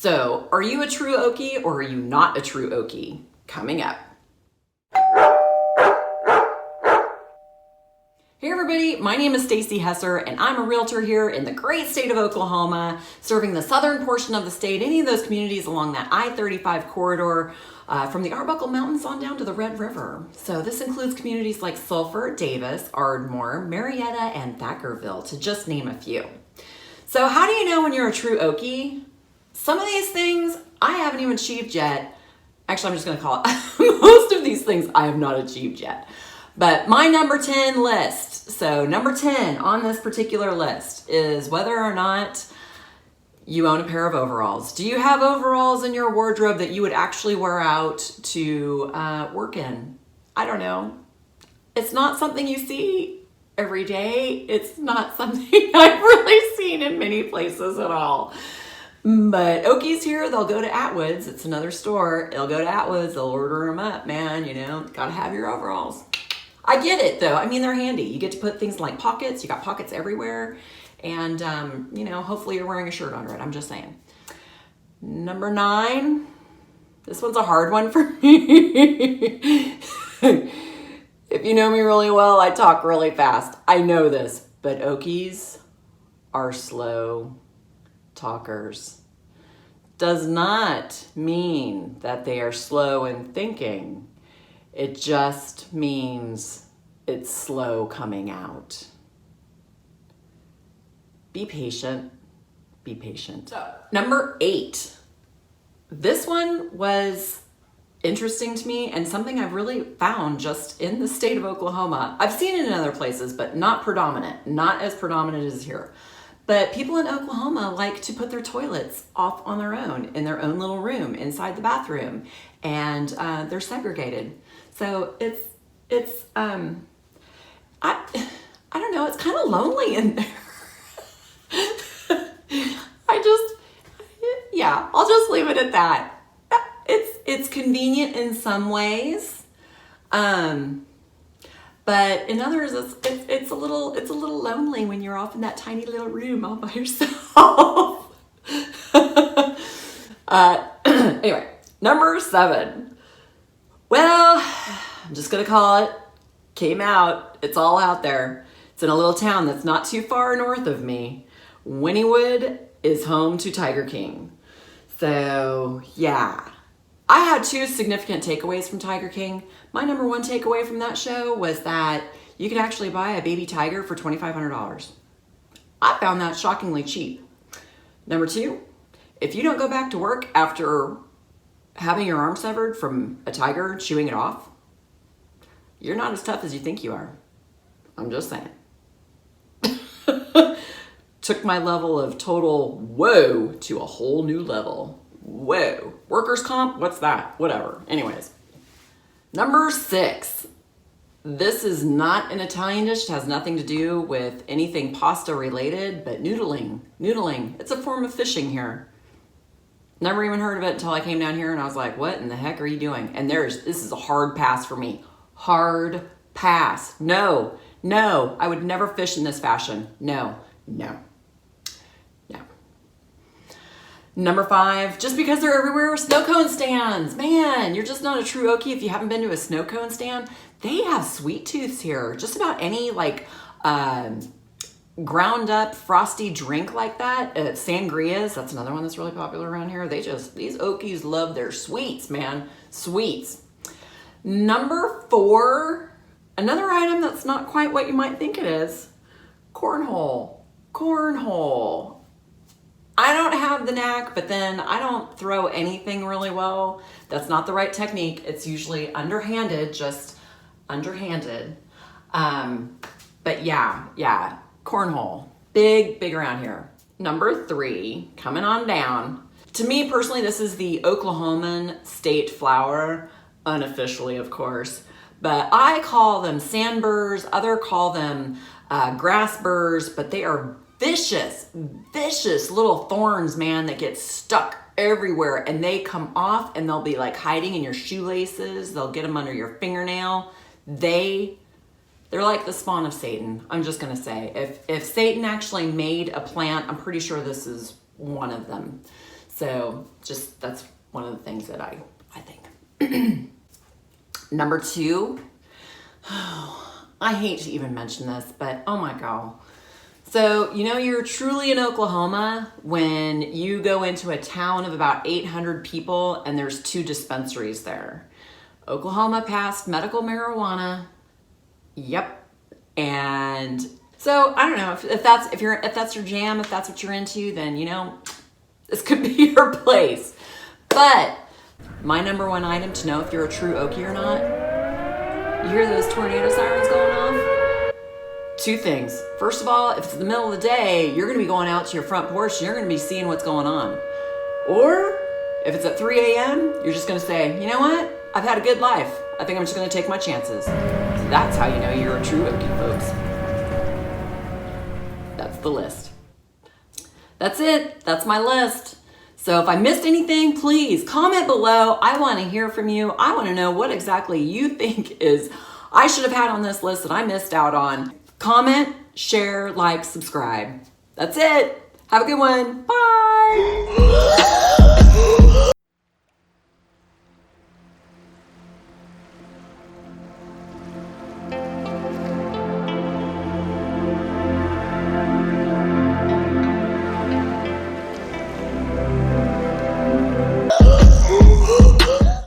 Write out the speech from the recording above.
So, are you a true Okie or are you not a true Okie? Coming up. Hey everybody, my name is Stacy Hesser and I'm a realtor here in the great state of Oklahoma, serving the southern portion of the state, any of those communities along that I-35 corridor from the Arbuckle Mountains on down to the Red River. So this includes communities like Sulphur, Davis, Ardmore, Marietta, and Thackerville, to just name a few. So how do you know when you're a true Okie? Some of these things I haven't even achieved yet. Actually, I'm just going to call it most of these things I have not achieved yet. But my number 10 list, so number 10 on this particular list is whether or not you own a pair of overalls. Do you have overalls in your wardrobe that you would actually wear out to work in? I don't know. It's not something you see every day. It's not something I've really seen in many places at all. But Okies here, they'll go to Atwood's. It's another store. They'll go to Atwood's. They'll order them up, man. You know, gotta have your overalls. I get it though. I mean, they're handy. You get to put things in like pockets. You got pockets everywhere. And, you know, hopefully you're wearing a shirt under it. I'm just saying. Number 9. This one's a hard one for me. If you know me really well, I talk really fast. I know this. But Okies are slow talkers. Does not mean that they are slow in thinking. It just means it's slow coming out. Be patient. Be patient. So, number 8. This one was interesting to me and something I've really found just in the state of Oklahoma. I've seen it in other places, but not predominant. Not as predominant as here. But people in Oklahoma like to put their toilets off on their own in their own little room inside the bathroom, and they're segregated. So it's I don't know. It's kind of lonely in there. I'll just leave it at that. It's convenient in some ways. But in others, it's a little lonely when you're off in that tiny little room all by yourself. Anyway, number 7. Well, I'm just gonna call it. Came out. It's all out there. It's in a little town that's not too far north of me. Wynnewood is home to Tiger King. So yeah. I had 2 significant takeaways from Tiger King. My number 1 takeaway from that show was that you could actually buy a baby tiger for $2,500. I found that shockingly cheap. Number 2, if you don't go back to work after having your arm severed from a tiger chewing it off, you're not as tough as you think you are. I'm just saying. Took my level of total whoa to a whole new level. Whoa. Workers' comp? What's that? Whatever. Anyways. Number 6. This is not an Italian dish. It has nothing to do with anything pasta related, but noodling. Noodling. It's a form of fishing here. Never even heard of it until I came down here and I was like, what in the heck are you doing? And this is a hard pass for me. Hard pass. No. I would never fish in this fashion. No. Number 5, just because they're everywhere, snow cone stands. Man, you're just not a true Okie if you haven't been to a snow cone stand. They have sweet tooths here. Just about any like ground up frosty drink like that. Sangrias, that's another one that's really popular around here. These Okies love their sweets, man. Sweets. Number 4, another item that's not quite what you might think it is. Cornhole. I don't have the knack, but then I don't throw anything really well. That's not the right technique. It's usually underhanded, just underhanded. But yeah, cornhole. Big around here. Number 3, coming on down. To me personally, this is the Oklahoman state flower, unofficially of course. But I call them sandburrs, others call them grass burrs, but they are vicious little thorns, man, that get stuck everywhere, and they come off and they'll be like hiding in your shoelaces. They'll get them under your fingernail. They're like the spawn of Satan. I'm just gonna say, if Satan actually made a plant, I'm pretty sure this is one of them. So just, that's one of the things that I think. Number 2, I hate to even mention this, but oh my God. So, you know, you're truly in Oklahoma when you go into a town of about 800 people and there's 2 dispensaries there. Oklahoma passed medical marijuana. Yep. And so I don't know if that's your jam, if that's what you're into, then, you know, this could be your place. But my number 1 item to know if you're a true Okie or not, you hear those tornado sirens going off? 2 things. First of all, if it's the middle of the day, you're going to be going out to your front porch and you're going to be seeing what's going on. Or if it's at 3 a.m., you're just going to say, you know what? I've had a good life. I think I'm just going to take my chances. So that's how you know you're a true Okie, folks. That's the list. That's it. That's my list. So if I missed anything, please comment below. I want to hear from you. I want to know what exactly you think is I should have had on this list that I missed out on. Comment, share, like, subscribe. That's it. Have a good one. Bye.